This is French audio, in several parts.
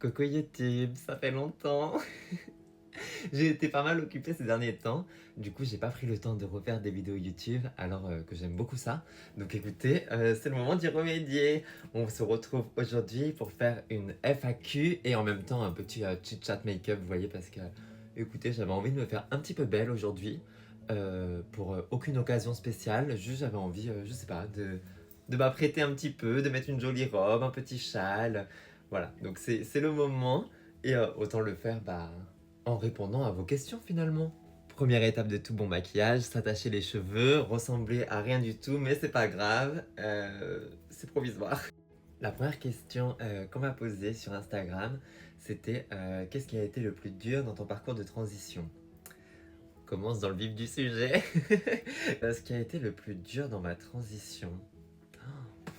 Coucou YouTube, ça fait longtemps. J'ai été pas mal occupé ces derniers temps. Du coup, j'ai pas pris le temps de refaire des vidéos YouTube alors que j'aime beaucoup ça. Donc écoutez, c'est le moment d'y remédier. On se retrouve aujourd'hui pour faire une FAQ et en même temps un petit chit-chat make-up, vous voyez, parce que écoutez, j'avais envie de me faire un petit peu belle aujourd'hui pour aucune occasion spéciale. Juste j'avais envie, je sais pas, de m'apprêter un petit peu, de mettre une jolie robe, un petit châle. Voilà, donc c'est le moment et autant le faire en répondant à vos questions finalement. Première étape de tout bon maquillage, s'attacher les cheveux, ressembler à rien du tout, mais c'est pas grave, c'est provisoire. La première question qu'on m'a posée sur Instagram, c'était qu'est-ce qui a été le plus dur dans ton parcours de transition? On commence dans le vif du sujet. Ce qui a été le plus dur dans ma transition,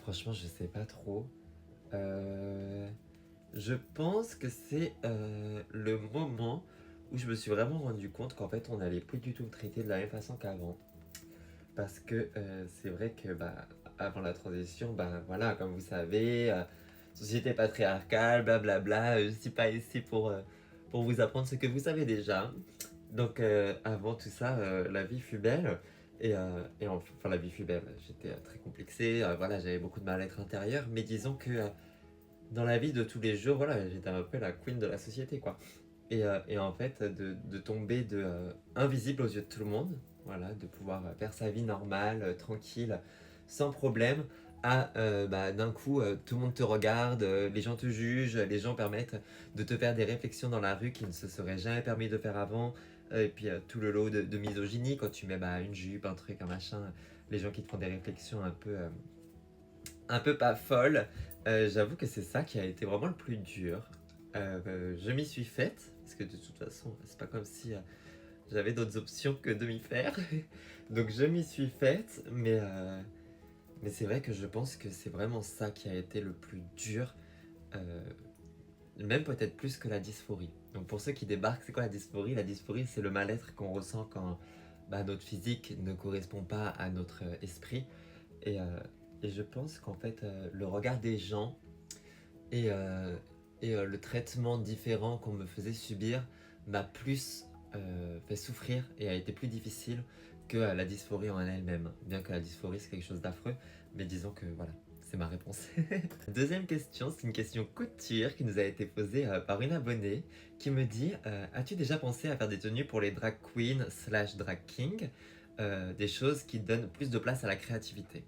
franchement je sais pas trop. Je pense que c'est le moment où je me suis vraiment rendu compte qu'en fait on n'allait plus du tout me traiter de la même façon qu'avant. Parce que c'est vrai que avant la transition, voilà, comme vous savez, société patriarcale, blablabla, je suis pas ici pour vous apprendre ce que vous savez déjà. Donc avant tout ça, la vie fut belle. Enfin la vie fut belle, j'étais très complexé, voilà, j'avais beaucoup de mal-être intérieur, mais disons que dans la vie de tous les jours, voilà, j'étais un peu la queen de la société, quoi. Et en fait, de tomber invisible aux yeux de tout le monde, voilà, de pouvoir faire sa vie normale, tranquille, sans problème, à d'un coup, tout le monde te regarde, les gens te jugent, les gens permettent de te faire des réflexions dans la rue qui ne se seraient jamais permis de faire avant, et puis tout le lot de misogynie, quand tu mets une jupe, un truc, un machin, les gens qui te font des réflexions un peu pas folles. J'avoue que c'est ça qui a été vraiment le plus dur. Je m'y suis faite, parce que de toute façon, c'est pas comme si j'avais d'autres options que de m'y faire. Donc je m'y suis faite, mais c'est vrai que je pense que c'est vraiment ça qui a été le plus dur, euh, même peut-être plus que la dysphorie. Donc pour ceux qui débarquent, c'est quoi la dysphorie? La dysphorie, c'est le mal-être qu'on ressent quand notre physique ne correspond pas à notre esprit. Et, euh, et je pense qu'en fait, le regard des gens et, le traitement différent qu'on me faisait subir m'a plus fait souffrir et a été plus difficile que la dysphorie en elle-même. Bien que la dysphorie c'est quelque chose d'affreux, mais disons que voilà, c'est ma réponse. Deuxième question, c'est une question couture qui nous a été posée par une abonnée qui me dit as-tu déjà pensé à faire des tenues pour les drag queens slash drag kings, des choses qui donnent plus de place à la créativité?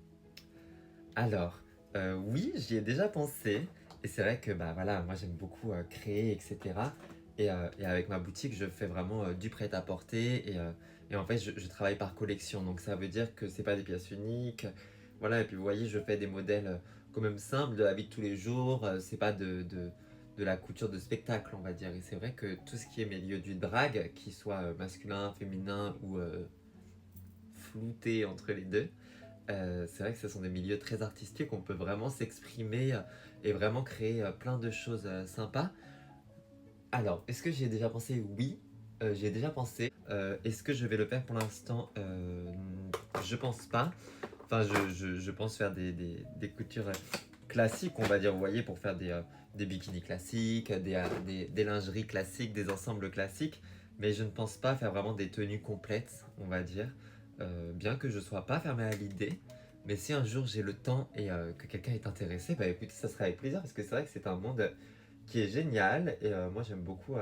Alors, oui, j'y ai déjà pensé. Et c'est vrai que voilà, moi j'aime beaucoup créer, etc. Et avec ma boutique, je fais vraiment du prêt-à-porter. Et en fait, je travaille par collection. Donc ça veut dire que c'est pas des pièces uniques. Voilà, et puis vous voyez, je fais des modèles quand même simples de la vie de tous les jours. C'est pas de la couture de spectacle, on va dire. Et c'est vrai que tout ce qui est milieu du drag, qu'il soit masculin, féminin ou flouté entre les deux, c'est vrai que ce sont des milieux très artistiques, on peut vraiment s'exprimer et vraiment créer plein de choses sympas. Alors, est-ce que j'y ai déjà pensé? Oui, j'y ai déjà pensé. Est-ce que je vais le faire pour l'instant? Je pense pas. Enfin, je pense faire des coutures classiques, on va dire, vous voyez, pour faire des bikinis classiques, des lingeries classiques, des ensembles classiques. Mais je ne pense pas faire vraiment des tenues complètes, on va dire. Bien que je sois pas fermé à l'idée. Mais si un jour j'ai le temps et que quelqu'un est intéressé, bah écoutez, ça sera avec plaisir parce que c'est vrai que c'est un monde qui est génial et moi j'aime beaucoup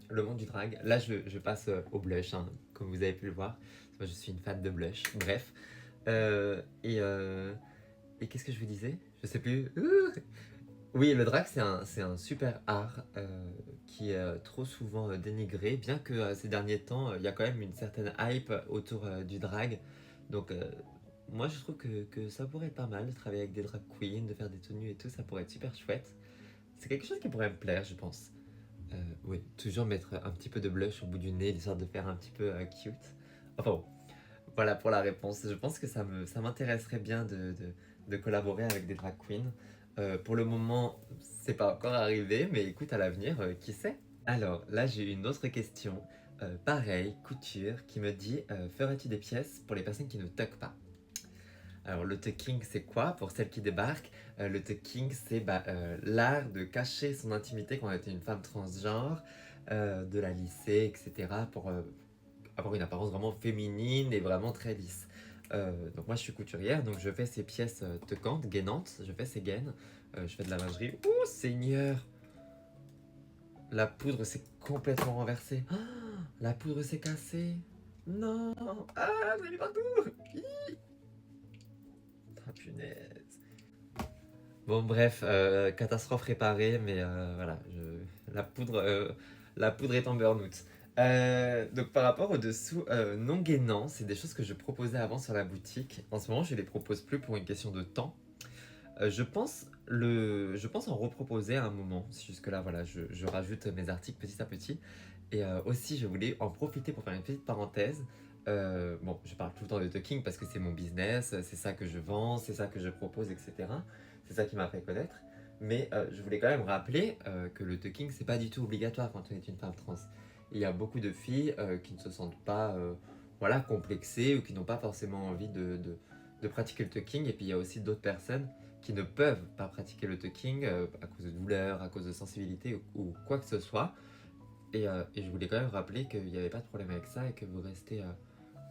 le monde du drag. Là je passe au blush, hein, comme vous avez pu le voir. Moi je suis une fan de blush. Bref. Euh, et euh, et qu'est-ce que je vous disais? Je sais plus. Oui, le drag c'est un super art qui est trop souvent dénigré, bien que ces derniers temps il y a quand même une certaine hype autour du drag. Donc moi je trouve que ça pourrait être pas mal de travailler avec des drag queens, de faire des tenues et tout, ça pourrait être super chouette. C'est quelque chose qui pourrait me plaire, je pense. Oui, toujours mettre un petit peu de blush au bout du nez, histoire de faire un petit peu cute. Enfin bon, voilà pour la réponse. Je pense que ça m'intéresserait bien de collaborer avec des drag queens. Pour le moment, c'est pas encore arrivé, mais écoute, à l'avenir, qui sait? Alors, là, j'ai une autre question. Pareil, couture, qui me dit ferais-tu des pièces pour les personnes qui ne tuckent pas? Alors, le tucking, c'est quoi pour celles qui débarquent? Le tucking, c'est l'art de cacher son intimité quand on était une femme transgenre, de la lisser, etc. pour avoir une apparence vraiment féminine et vraiment très lisse. Donc moi je suis couturière, donc je fais ces pièces tuckantes, gainantes, je fais ces gaines, je fais de la lingerie. Oh Seigneur! La poudre s'est complètement renversée. Ah, la poudre s'est cassée. Non! Ah, j'en ai mis partout! Hi. Ah punaise! Bon bref, catastrophe réparée, mais voilà, la poudre est en burn-out. Donc par rapport au dessous non gainant, c'est des choses que je proposais avant sur la boutique. En ce moment, je les propose plus pour une question de temps. Je pense en reproposer à un moment. Jusque-là, voilà, je rajoute mes articles petit à petit. Et aussi, je voulais en profiter pour faire une petite parenthèse. Bon, je parle tout le temps de tucking parce que c'est mon business, c'est ça que je vends, c'est ça que je propose, etc. C'est ça qui m'a fait connaître. Mais je voulais quand même rappeler que le tucking, c'est pas du tout obligatoire quand on est une femme trans. Il y a beaucoup de filles qui ne se sentent pas voilà, complexées ou qui n'ont pas forcément envie de pratiquer le tucking. Et puis il y a aussi d'autres personnes qui ne peuvent pas pratiquer le tucking à cause de douleurs, à cause de sensibilité ou quoi que ce soit. Et je voulais quand même rappeler qu'il n'y avait pas de problème avec ça et que vous restez,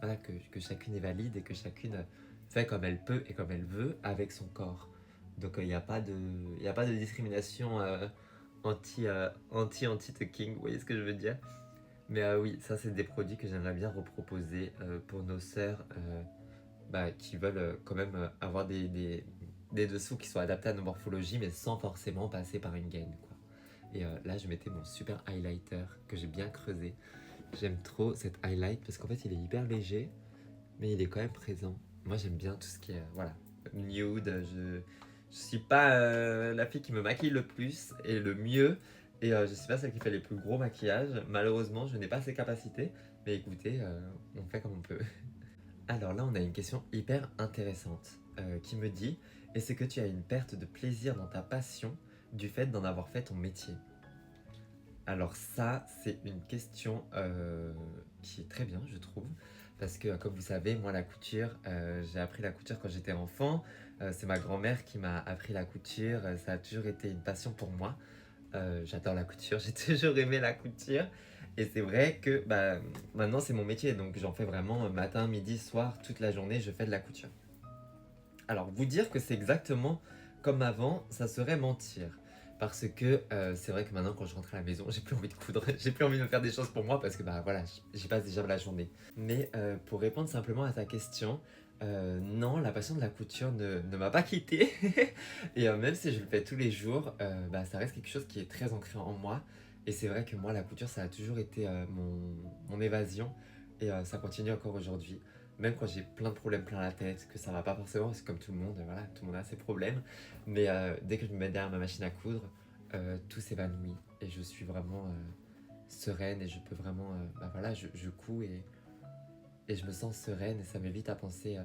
voilà, que chacune est valide et que chacune fait comme elle peut et comme elle veut avec son corps. Donc il n'y a pas de, il y a pas de discrimination anti-tucking, vous voyez ce que je veux dire? Mais oui, ça c'est des produits que j'aimerais bien reproposer pour nos sœurs qui veulent quand même avoir des dessous qui soient adaptés à nos morphologies, mais sans forcément passer par une gaine, quoi. Et là, je mettais mon super highlighter que j'ai bien creusé. J'aime trop cet highlight parce qu'en fait, il est hyper léger, mais il est quand même présent. Moi, j'aime bien tout ce qui est, voilà, nude. Je suis pas la fille qui me maquille le plus et le mieux. Et je suis pas celle qui fait les plus gros maquillages. Malheureusement, je n'ai pas ces capacités. Mais écoutez, on fait comme on peut. Alors là, on a une question hyper intéressante qui me dit: est-ce que tu as une perte de plaisir dans ta passion du fait d'en avoir fait ton métier? Alors ça, c'est une question qui est très bien, je trouve, parce que comme vous savez, moi la couture, j'ai appris la couture quand j'étais enfant. C'est ma grand-mère qui m'a appris la couture. Ça a toujours été une passion pour moi. J'adore la couture, j'ai toujours aimé la couture. Et c'est vrai que maintenant c'est mon métier, donc j'en fais vraiment matin, midi, soir, toute la journée, je fais de la couture. Alors, vous dire que c'est exactement comme avant, ça serait mentir. Parce que c'est vrai que maintenant, quand je rentre à la maison, j'ai plus envie de coudre, j'ai plus envie de me faire des choses pour moi parce que voilà, j'y passe déjà la journée. Mais pour répondre simplement à ta question, non, la passion de la couture ne m'a pas quitté. Et même si je le fais tous les jours, ça reste quelque chose qui est très ancré en moi. Et c'est vrai que moi, la couture, ça a toujours été mon évasion. Et ça continue encore aujourd'hui. Même quand j'ai plein de problèmes plein la tête, que ça va pas forcément, c'est comme tout le monde, voilà, tout le monde a ses problèmes. Mais dès que je me mets derrière ma machine à coudre, tout s'évanouit. Et je suis vraiment sereine et je peux vraiment, voilà, je couds et je me sens sereine et ça m'évite à penser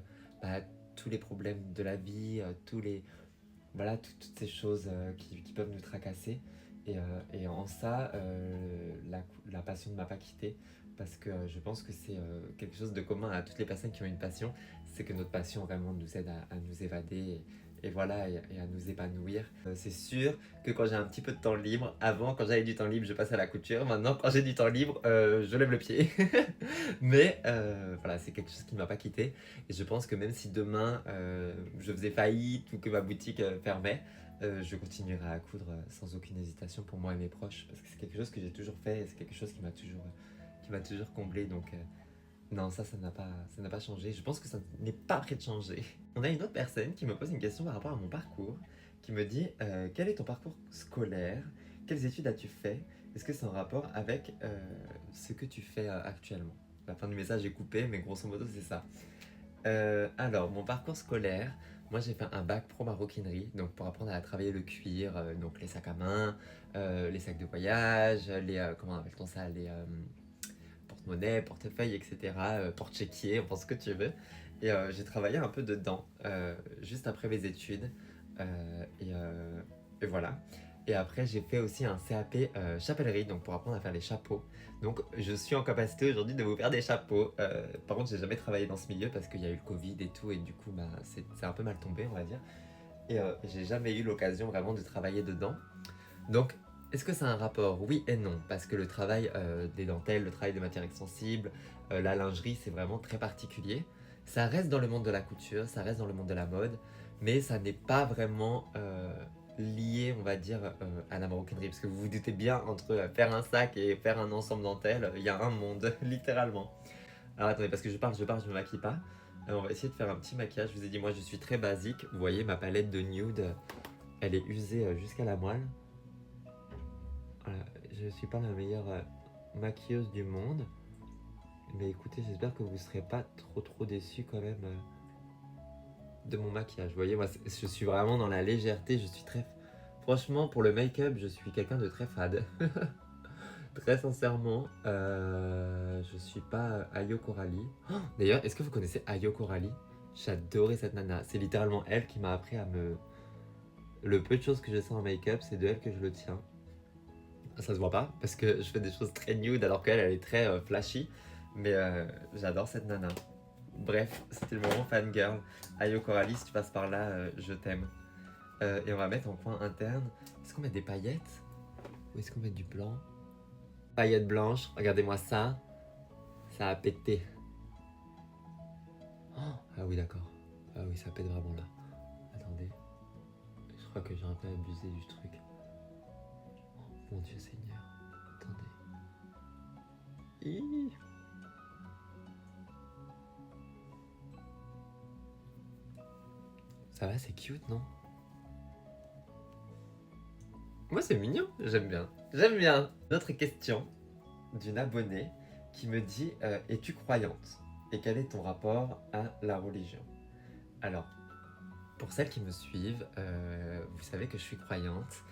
à tous les problèmes de la vie, voilà, toutes ces choses qui peuvent nous tracasser. Et en ça, la passion ne m'a pas quitté parce que je pense que c'est quelque chose de commun à toutes les personnes qui ont une passion, c'est que notre passion vraiment nous aide à nous évader et voilà, et à nous épanouir. C'est sûr que quand j'ai un petit peu de temps libre, avant quand j'avais du temps libre je passe à la couture, maintenant quand j'ai du temps libre je lève le pied. Mais voilà, c'est quelque chose qui ne m'a pas quitté. Et je pense que même si demain je faisais faillite ou que ma boutique fermait, je continuerai à coudre sans aucune hésitation pour moi et mes proches parce que c'est quelque chose que j'ai toujours fait et c'est quelque chose qui m'a toujours comblé. Donc non, ça n'a pas changé. Je pense que ça n'est pas prêt de changer. On a une autre personne qui me pose une question par rapport à mon parcours, qui me dit quel est ton parcours scolaire? Quelles études as-tu fait? Est-ce que c'est en rapport avec ce que tu fais actuellement? La fin du message est coupée, mais grosso modo c'est ça. Alors, mon parcours scolaire, moi j'ai fait un bac pro maroquinerie, donc pour apprendre à travailler le cuir, donc les sacs à main, les sacs de voyage, comment appelle-t-on ça, les porte-monnaie, portefeuille, etc., porte-chéquier, on pense ce que tu veux. Et j'ai travaillé un peu dedans, juste après mes études, et voilà. Et après, j'ai fait aussi un CAP chapellerie, donc pour apprendre à faire les chapeaux. Donc, je suis en capacité aujourd'hui de vous faire des chapeaux. Par contre, j'ai jamais travaillé dans ce milieu parce qu'il y a eu le Covid et tout, et du coup, c'est un peu mal tombé, on va dire. et j'ai jamais eu l'occasion vraiment de travailler dedans. Donc, est-ce que ça a un rapport? Oui et non, parce que le travail des dentelles, le travail des matières extensibles, la lingerie, c'est vraiment très particulier. Ça reste dans le monde de la couture, ça reste dans le monde de la mode, mais ça n'est pas vraiment lié, on va dire, à la maroquinerie. Parce que vous vous doutez bien, entre faire un sac et faire un ensemble dentelle, il y a un monde, littéralement. Alors attendez, parce que je me maquille pas. On va essayer de faire un petit maquillage. Je vous ai dit, moi je suis très basique. Vous voyez, ma palette de nude, elle est usée jusqu'à la moelle. Voilà, je suis pas la meilleure maquilleuse du monde. Mais écoutez, j'espère que vous serez pas trop déçus quand même de mon maquillage. Vous voyez, moi je suis vraiment dans la légèreté. Je suis très... Franchement, pour le make-up, je suis quelqu'un de très fade. Très sincèrement, je suis pas Ayo Coralie. Oh, d'ailleurs, est-ce que vous connaissez Ayo Coralie? J'adorais cette nana. C'est littéralement elle qui m'a appris à me... Le peu de choses que je sais en make-up, c'est de elle que je le tiens. Ça se voit pas parce que je fais des choses très nude alors qu'elle elle est très flashy. Mais j'adore cette nana. Bref, c'était le moment fangirl. Ayo Coralie, si tu passes par là, je t'aime. Et on va mettre en coin interne. Est-ce qu'on met des paillettes? Ou est-ce qu'on met du blanc? Paillettes blanches, regardez-moi ça. Ça a pété. Oh, ah oui, d'accord. Ah oui, ça pète vraiment là. Attendez. Je crois que j'ai un peu abusé du truc. Oh, mon Dieu Seigneur. Attendez. Hi. Ça va, c'est cute, non? Moi, c'est mignon. J'aime bien. J'aime bien. Notre question d'une abonnée qui me dit es-tu croyante? Et quel est ton rapport à la religion? Alors, pour celles qui me suivent, vous savez que je suis croyante.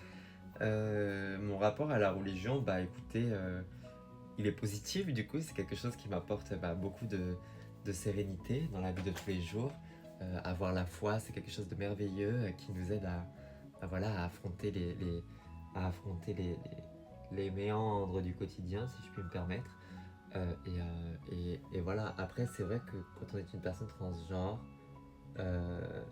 Mon rapport à la religion, bah écoutez, il est positif du coup, c'est quelque chose qui m'apporte beaucoup de sérénité dans la vie de tous les jours. Avoir la foi, c'est quelque chose de merveilleux qui nous aide à affronter à affronter les méandres du quotidien, si je puis me permettre. Et voilà, après c'est vrai que quand on est une personne transgenre, euh,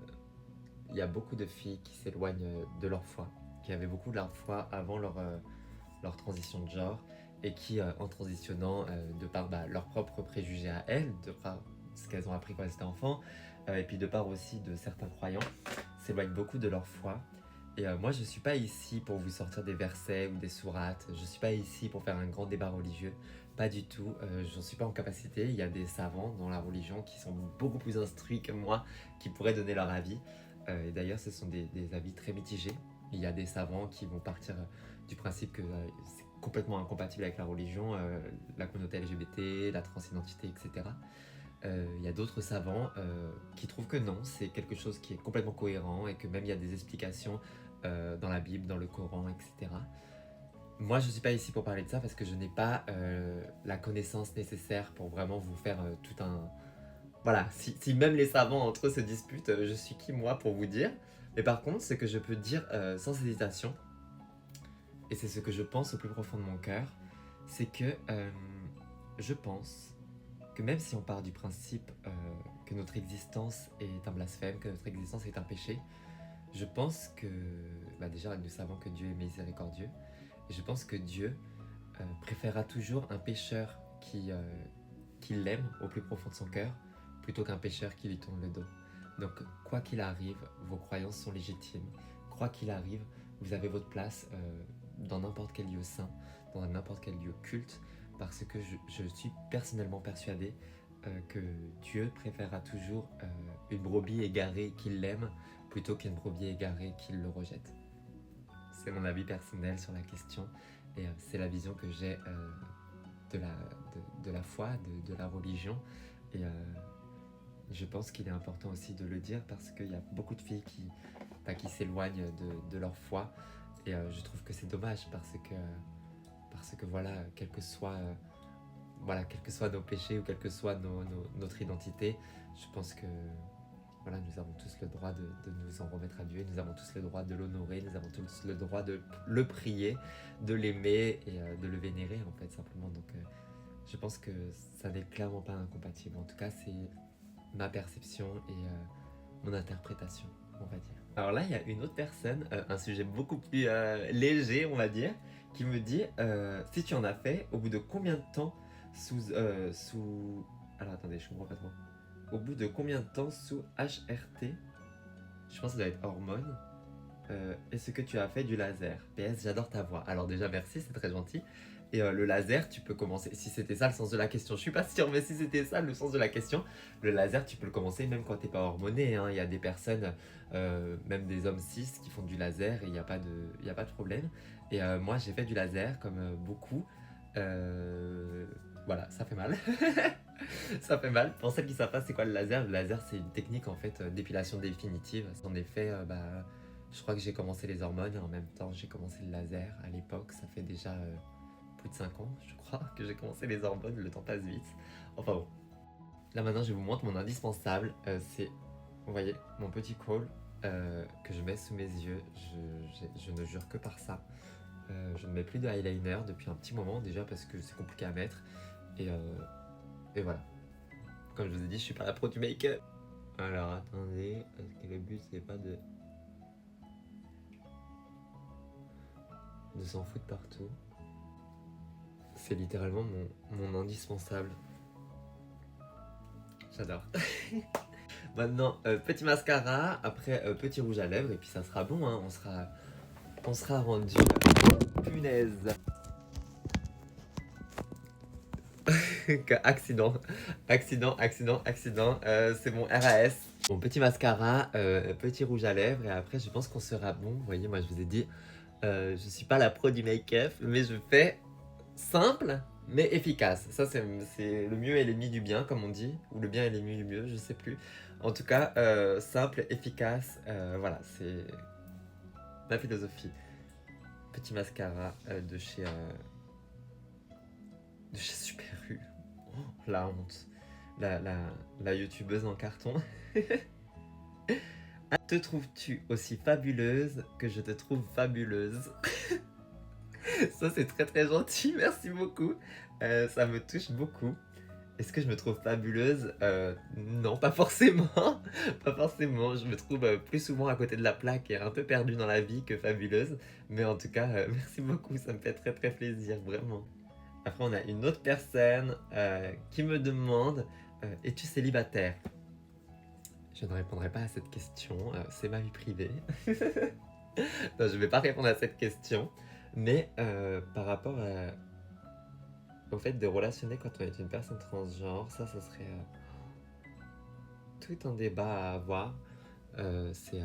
il y a beaucoup de filles qui s'éloignent de leur foi, qui avaient beaucoup de leur foi avant leur transition de genre, et qui, en transitionnant de par leurs propres préjugés à elles, de par ce qu'elles ont appris quand elles étaient enfants, et puis de part aussi de certains croyants, s'éloignent beaucoup de leur foi. Et moi, je ne suis pas ici pour vous sortir des versets ou des sourates, je ne suis pas ici pour faire un grand débat religieux, pas du tout, j'en suis pas en capacité. Il y a des savants dans la religion qui sont beaucoup plus instruits que moi, qui pourraient donner leur avis. Et d'ailleurs, ce sont des avis très mitigés. Il y a des savants qui vont partir du principe que c'est complètement incompatible avec la religion, la communauté LGBT, la transidentité, etc. Il y a d'autres savants qui trouvent que non, c'est quelque chose qui est complètement cohérent et que même il y a des explications dans la Bible, dans le Coran, etc. Moi, je ne suis pas ici pour parler de ça parce que je n'ai pas la connaissance nécessaire pour vraiment vous faire tout un... Voilà, si même les savants entre eux se disputent, je suis qui moi pour vous dire? Mais par contre, ce que je peux dire sans hésitation, et c'est ce que je pense au plus profond de mon cœur, c'est que je pense que même si on part du principe que notre existence est un blasphème, que notre existence est un péché, je pense que déjà nous savons que Dieu est miséricordieux, et je pense que Dieu préférera toujours un pécheur qui l'aime au plus profond de son cœur, plutôt qu'un pécheur qui lui tourne le dos. Donc quoi qu'il arrive, vos croyances sont légitimes. Quoi qu'il arrive, vous avez votre place dans n'importe quel lieu saint, dans n'importe quel lieu culte, parce que je suis personnellement persuadé que Dieu préférera toujours une brebis égarée qui l'aime plutôt qu'une brebis égarée qui le rejette. C'est mon avis personnel sur la question et c'est la vision que j'ai de la foi, de la religion. Et je pense qu'il est important aussi de le dire parce qu'il y a beaucoup de filles qui s'éloignent de leur foi. Et je trouve que c'est dommage parce que voilà, quel que soit nos péchés ou quelle que soit notre identité, je pense que voilà, nous avons tous le droit de nous en remettre à Dieu, nous avons tous le droit de l'honorer, nous avons tous le droit de le prier, de l'aimer et de le vénérer en fait simplement. Donc je pense que ça n'est clairement pas incompatible. En tout cas, c'est ma perception et mon interprétation. on va dire. Alors là, il y a une autre personne, un sujet beaucoup plus léger, on va dire, qui me dit si tu en as fait, au bout de combien de temps sous... Alors attendez, je comprends pas trop. Au bout de combien de temps sous HRT, je pense que ça doit être hormone, est-ce que tu as fait du laser? PS, j'adore ta voix. Alors déjà, merci, c'est très gentil. Et le laser, tu peux commencer, si c'était ça le sens de la question, je suis pas sûre, mais si c'était ça le sens de la question, le laser, tu peux le commencer même quand t'es pas hormoné, hein. Il y a des personnes, même des hommes cis, qui font du laser et il y a pas de problème. Et moi, j'ai fait du laser, comme beaucoup. Voilà, ça fait mal. Ça fait mal. Pour celles qui savent pas c'est quoi le laser c'est une technique en fait d'épilation définitive. En effet, je crois que j'ai commencé les hormones et en même temps j'ai commencé le laser à l'époque. Ça fait déjà plus de 5 ans, je crois, que j'ai commencé les hormones. Le temps passe vite. Enfin bon. Là maintenant, je vous montre mon indispensable. C'est, vous voyez, mon petit col que je mets sous mes yeux. Je ne jure que par ça. Je ne mets plus de eyeliner depuis un petit moment déjà parce que c'est compliqué à mettre. Et voilà. Comme je vous ai dit, je suis pas la pro du make-up. Alors attendez, parce que le but c'est pas de s'en foutre partout. C'est littéralement mon indispensable. J'adore. Maintenant, petit mascara, après petit rouge à lèvres, et puis ça sera bon, hein, on sera rendu. Punaise. Accident, accident, c'est mon RAS. Mon petit mascara, petit rouge à lèvres, et après je pense qu'on sera bon. Vous voyez, moi je vous ai dit, je suis pas la pro du make-up, mais je fais simple mais efficace. Ça c'est le mieux et l'ennemi du bien, comme on dit, ou le bien et l'ennemi du mieux, je sais plus. En tout cas, simple, efficace, voilà, c'est ma philosophie. Petit mascara de chez Super U. Oh, la honte. La youtubeuse en carton. Te trouves-tu aussi fabuleuse que je te trouve fabuleuse? Ça c'est très très gentil, merci beaucoup. Ça me touche beaucoup. Est-ce que je me trouve fabuleuse? Non, pas forcément. Pas forcément. Je me trouve plus souvent à côté de la plaque et un peu perdue dans la vie que fabuleuse. Mais en tout cas, merci beaucoup, ça me fait très très plaisir, vraiment. Après, on a une autre personne qui me demande es-tu célibataire? Je ne répondrai pas à cette question, c'est ma vie privée. Non, je ne vais pas répondre à cette question. Mais par rapport au fait de relationner quand on est une personne transgenre, ça serait tout un débat à avoir. C'est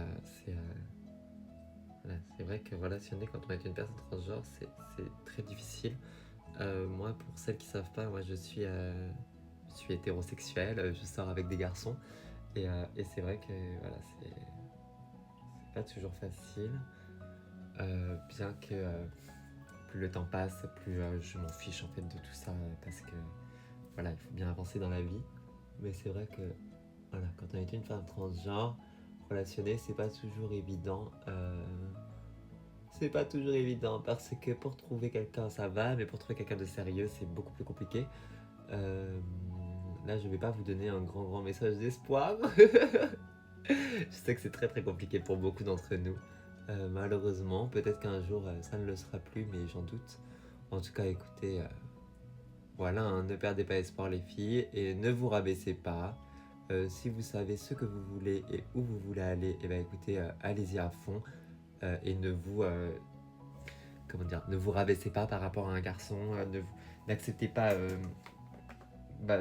vrai que relationner quand on est une personne transgenre, c'est très difficile. Moi, pour celles qui savent pas, moi je suis hétérosexuel, je sors avec des garçons et c'est vrai que voilà, c'est pas toujours facile, bien que plus le temps passe, plus je m'en fiche en fait de tout ça parce que voilà, il faut bien avancer dans la vie. Mais c'est vrai que voilà, quand on est une femme transgenre, relationner c'est pas toujours évident. C'est pas toujours évident parce que pour trouver quelqu'un ça va, mais pour trouver quelqu'un de sérieux c'est beaucoup plus compliqué. Là je vais pas vous donner un grand message d'espoir. Je sais que c'est très très compliqué pour beaucoup d'entre nous. Malheureusement, peut-être qu'un jour ça ne le sera plus, mais j'en doute. En tout cas, écoutez, voilà, hein, ne perdez pas espoir les filles et ne vous rabaissez pas. Si vous savez ce que vous voulez et où vous voulez aller, et ben écoutez, allez-y à fond et comment dire, ne vous rabaissez pas par rapport à un garçon, n'acceptez pas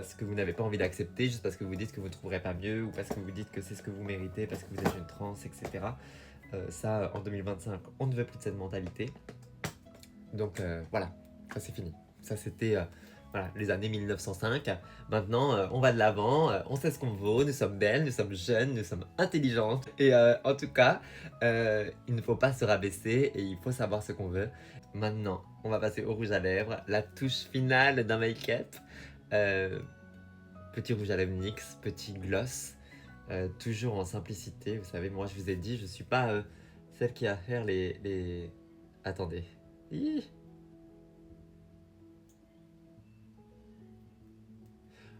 ce que vous n'avez pas envie d'accepter juste parce que vous dites que vous ne trouverez pas mieux ou parce que vous dites que c'est ce que vous méritez parce que vous êtes une trans, etc. Ça, en 2025, on ne veut plus de cette mentalité. Donc voilà, ça c'est fini. Ça c'était voilà, les années 1905. Maintenant, on va de l'avant, on sait ce qu'on vaut, nous sommes belles, nous sommes jeunes, nous sommes intelligentes. Et en tout cas, il ne faut pas se rabaisser et il faut savoir ce qu'on veut. Maintenant, on va passer au rouge à lèvres, la touche finale d'un make-up. Petit rouge à lèvres NYX, petit gloss, toujours en simplicité. Vous savez, moi je vous ai dit, je suis pas celle qui va faire les... Attendez. Hi.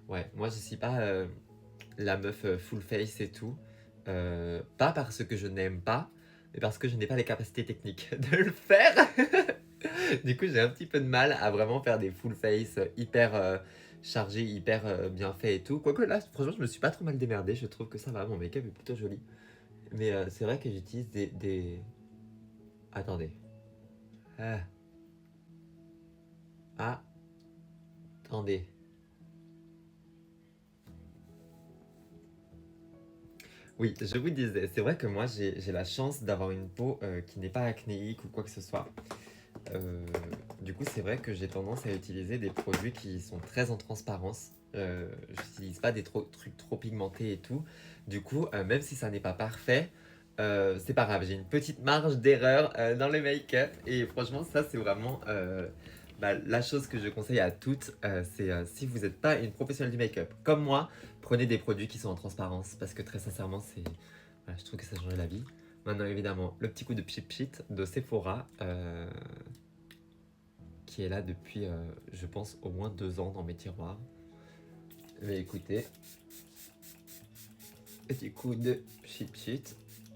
Ouais, moi je suis pas la meuf full face et tout. Pas parce que je n'aime pas, mais parce que je n'ai pas les capacités techniques de le faire. Du coup, j'ai un petit peu de mal à vraiment faire des full face hyper chargés, hyper bien faits et tout. Quoique là, franchement, je me suis pas trop mal démerdé. Je trouve que ça va, mon make-up est plutôt joli. Mais c'est vrai que j'utilise des... Attendez. Ah, attendez. Oui, je vous disais, c'est vrai que moi j'ai la chance d'avoir une peau qui n'est pas acnéique ou quoi que ce soit. Euh, du coup, c'est vrai que j'ai tendance à utiliser des produits qui sont très en transparence. J'utilise pas des trucs trop pigmentés et tout. Du coup, même si ça n'est pas parfait, c'est pas grave. J'ai une petite marge d'erreur dans le make-up. Et franchement, ça, c'est vraiment la chose que je conseille à toutes. C'est si vous n'êtes pas une professionnelle du make-up comme moi, prenez des produits qui sont en transparence. Parce que très sincèrement, voilà, je trouve que ça change la vie. Maintenant, évidemment, le petit coup de Pchit Pchit de Sephora, qui est là depuis, je pense, au moins 2 ans dans mes tiroirs. Mais écoutez, petit coup de Pchit Pchit,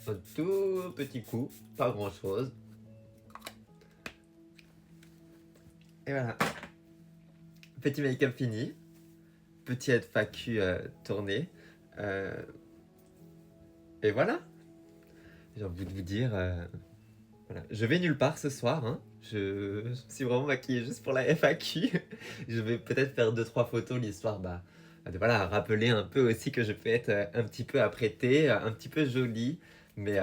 un tout petit coup, pas grand chose. Et voilà, petit make-up fini, petit FAQ tourné. Euh, et voilà, j'ai envie de vous dire, voilà. Je vais nulle part ce soir, hein. Je suis vraiment maquillée juste pour la FAQ. Je vais peut-être faire 2-3 photos, l'histoire de voilà, rappeler un peu aussi que je peux être un petit peu apprêtée, un petit peu jolie. Mais,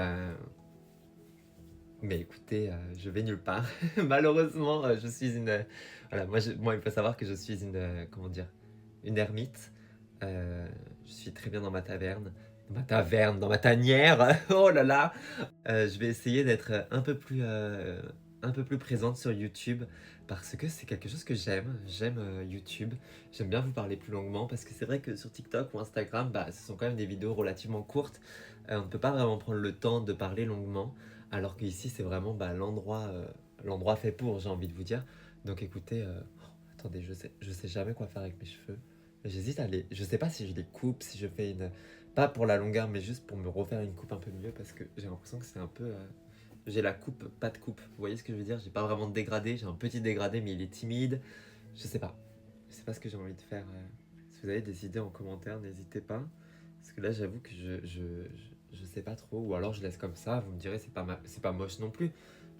mais écoutez, je vais nulle part. Malheureusement, je suis une... voilà, moi, il faut savoir que je suis une... comment dire? Une ermite. Je suis très bien dans ma taverne. Dans ma taverne, dans ma tanière. Oh là là. Je vais essayer d'être un peu plus présente sur YouTube parce que c'est quelque chose que j'aime. J'aime YouTube. J'aime bien vous parler plus longuement parce que c'est vrai que sur TikTok ou Instagram, ce sont quand même des vidéos relativement courtes. On ne peut pas vraiment prendre le temps de parler longuement, alors qu'ici c'est vraiment l'endroit fait pour, j'ai envie de vous dire. Donc écoutez, attendez, je sais jamais quoi faire avec mes cheveux. J'hésite à les, je sais pas si je les coupe, si je fais une, pas pour la longueur, mais juste pour me refaire une coupe un peu mieux parce que j'ai l'impression que c'est un peu, j'ai la coupe, pas de coupe. Vous voyez ce que je veux dire? J'ai pas vraiment de dégradé, j'ai un petit dégradé, mais il est timide. Je sais pas, je sais pas ce que j'ai envie de faire. Si vous avez des idées en commentaire, n'hésitez pas. Parce que là, j'avoue que je sais pas trop. Ou alors je laisse comme ça. Vous me direz, c'est pas moche non plus.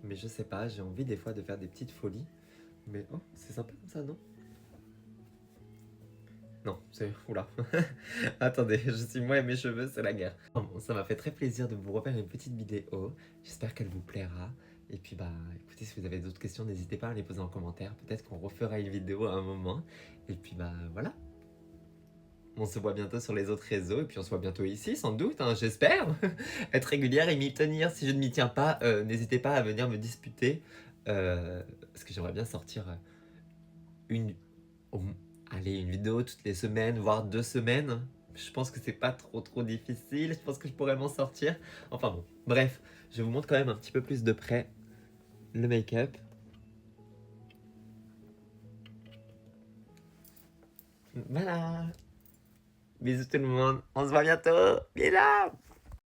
Mais je sais pas, j'ai envie des fois de faire des petites folies. Mais oh, c'est sympa comme ça, non? Non, c'est... Oula. Attendez, je suis moi et mes cheveux, c'est la guerre. Bon, ça m'a fait très plaisir de vous refaire une petite vidéo. J'espère qu'elle vous plaira. Et puis écoutez, si vous avez d'autres questions, n'hésitez pas à les poser en commentaire. Peut-être qu'on refera une vidéo à un moment. Et puis voilà. On se voit bientôt sur les autres réseaux. Et puis on se voit bientôt ici, sans doute, hein, j'espère. Être régulière et m'y tenir. Si je ne m'y tiens pas, n'hésitez pas à venir me disputer. Parce que j'aimerais bien sortir une... au- allez, une vidéo toutes les semaines, voire 2 semaines. Je pense que c'est pas trop difficile. Je pense que je pourrais m'en sortir. Enfin bon, bref, je vous montre quand même un petit peu plus de près le make-up. Voilà. Bisous tout le monde. On se voit bientôt. Bisous.